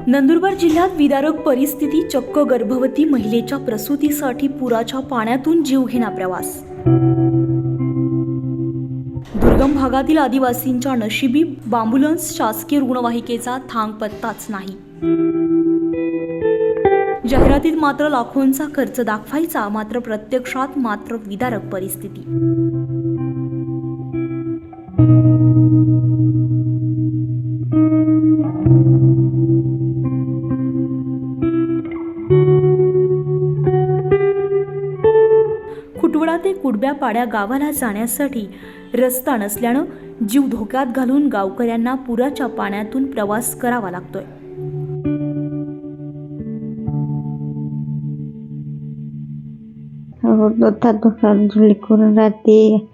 नंदुरबार जिल्ह्यात विदारक परिस्थिती, चक्क गर्भवती महिलेच्या प्रसूतीसाठी पुराच्या पाण्यातून जीवघेणा प्रवास। दुर्गम भागातील आदिवासींच्या नशिबी बांबुलन्स शासकीय रुग्णवाहिकेचा थांग पत्ताच नाही। जाहिरातीत मात्र लाखोंचा खर्च दाखवायचा, मात्र प्रत्यक्षात मात्र विदारक परिस्थिती। खुटवडा ते कुडब्यापाड्या गावाला जाण्यासाठी रस्ता नसल्यानं जीव धोक्यात घालून गावकऱ्यांना पुराच्या पाण्यातून प्रवास करावा लागतोय। झुली करून रात्री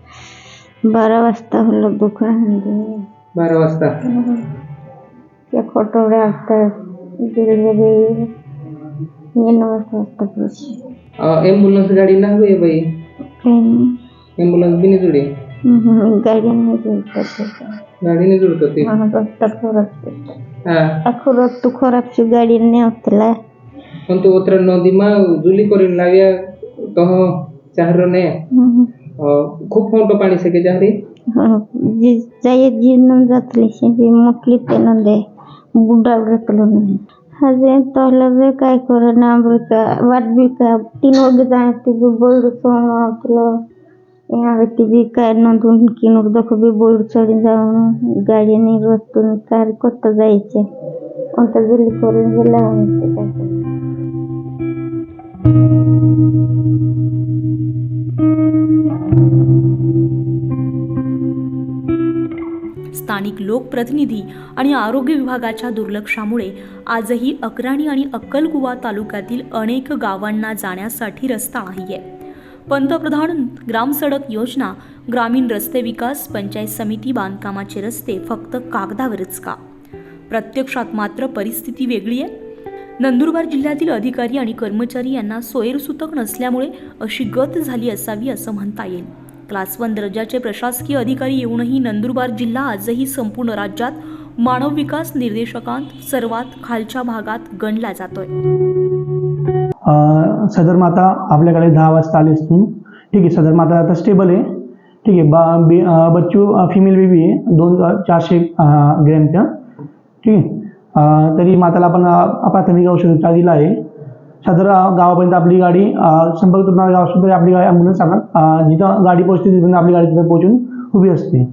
12 वाजता होलं दुकान 12 वाजता त्या खोटवड्या असतात दिल्ली 9 वाजता एम्बुलन्स गाड़ी ना हुए भाई एम्बुलन्स भी नहीं जुड़ी गाड़ी नहीं जुळत अखरोट तो खराब ची गाडी नाही होतला पण तो उतर नदी में जुली करीन लाव्या तो चाहरो ने खूप मोठं पाणी सके चाहरी जी जाय जी न जातली से मोकली ते नंदे बुडा रखलो नहीं हजे तहले काय करे ना का वाट भी का 3 वागे जाते भी बोल सोमलो यहाँ व्यक्ति भी काय न दोन किनोर देखो भी बोल चढ़ी जाऊन गाड़ी नहीं रस्तून कार कोता जायचे कोणता जुली करून गेला म्हणते काय स्थानिक लोकप्रतिनिधी आणि आरोग्य विभागाच्या दुर्लक्षामुळे आजही अक्राणी आणि अक्कलकुवा तालुक्यातील अनेक गावांना जाण्यासाठी रस्ता नाहीये। पंतप्रधान ग्राम सडक योजना, ग्रामीण रस्ते विकास, पंचायत समिती बांधकामाचे रस्ते फक्त कागदावरच का? प्रत्यक्षात मात्र परिस्थिती वेगळी आहे। नंदुरबार जिल्ह्यातील अधिकारी आणि कर्मचारी यांना सोयीसुतक नसल्यामुळे अशी गत झाली असावी असं म्हणता येईल। क्लास 1 दर्जाचे प्रशासकीय अधिकारी येऊनही नंदुरबार जिल्हा आजही संपूर्ण राज्यात मानव विकास निर्देशकांत सर्वात खालच्या भागात गणला जातोय। सदर माता आपल्याकडे 10 वाजता आली असून ठीक आहे, सदर माता आता स्टेबल आहे, ठीक आहे। बच्चू फिमेल बेबी आहे 400 ग्रॅमच्या, ठीक आहे। तरी माताला आपण प्राथमिक औषधोपचार दिला आहे। सदर गावापर्यंत आपली गाडी संपर्क तुटणाऱ्या गावासुद्धा आपली गाडी ॲम्ब्युलन्स आपण जिथं गाडी पोहोचते तिथून आपली गाडी तिथे पोहोचून उभी असते।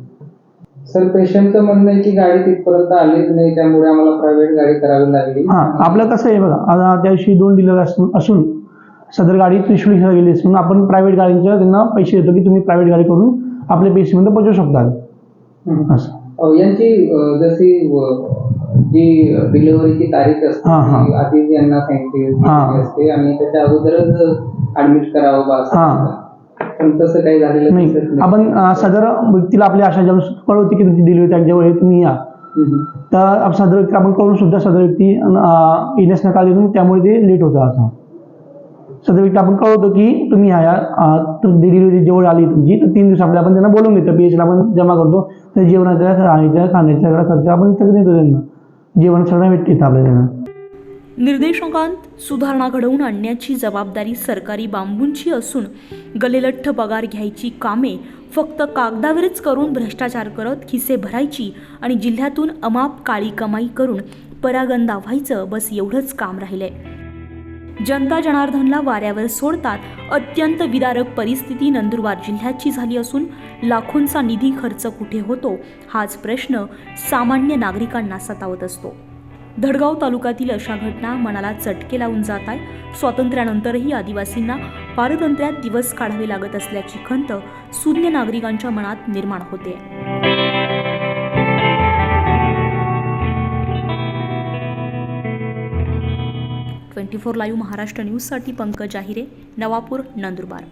सर पेशंटचं म्हणणं आहे की गाडी तिथपर्यंत आलीच नाही, त्यामुळे आम्हाला प्रायव्हेट गाडी करावी लागली। आपलं कसं आहे बघा, त्या दिवशी 2 डीलर असून सदर गाडी त्रिशूल गेली असून आपण प्रायव्हेट गाडींच्या त्यांना पैसे देतो की तुम्ही प्रायव्हेट गाडी करून आपल्या पेशंटपर्यंत पोहोचू शकतात असं। यांची जशी जी डिलिव्हरीची तारीख असते आधी यांना सांगितली असते आणि त्याच्या अगोदरच ऍडमिट करावं बा, पण तसं काही झालेलं नाही। आपण सदर व्यक्तीला आपली आशा जेव्हा कळवते की तुमची डिलिव्हरी तारीख जेव्हा तुम्ही या, तर सदर व्यक्ती आपण कळून सुद्धा सदर व्यक्ती येण्यास नकार देतो, त्यामुळे ते लेट होतं असं। सदर व्यक्ती आपण कळवतो की तुम्ही या डिलिव्हरी जेवढ आली तुमची तर 3 दिवस आपल्या आपण त्यांना बोलून घेतो, PHला आपण जमा करतो, तर जेवणाच्या राहण्याच्या खाण्याच्या सगळा खर्च आपण इथं देतो त्यांना, जेवण सगळं भेटते आपल्याला। निर्देशकांत सुधारणा घडवून आणण्याची जबाबदारी सरकारी बांबूंची असून गलेलठ्ठ पगार घ्यायची कामे फक्त कागदावरच करून भ्रष्टाचार करत खिसे भरायची आणि जिल्ह्यातून अमाप काळी कमाई करून परागंदा व्हायचं, बस एवढंच काम राहिलंय। जनता जनार्दनला वाऱ्यावर सोडतात। अत्यंत विदारक परिस्थिती नंदुरबार जिल्ह्याची झाली असून लाखोंचा निधी खर्च कुठे होतो हाच प्रश्न सामान्य नागरिकांना सतावत असतो। धडगाव तालुक्यातील अशा घटना मनाला चटके लावून जात आहे। स्वातंत्र्यानंतरही आदिवासींना पारतंत्र्यात दिवस काढावे लागत असल्याची खंत शून्य नागरिकांच्या मनात निर्माण होते। 24 लाईव्ह महाराष्ट्र न्यूजसाठी पंकज आहिरे, नवापूर, नंदुरबार।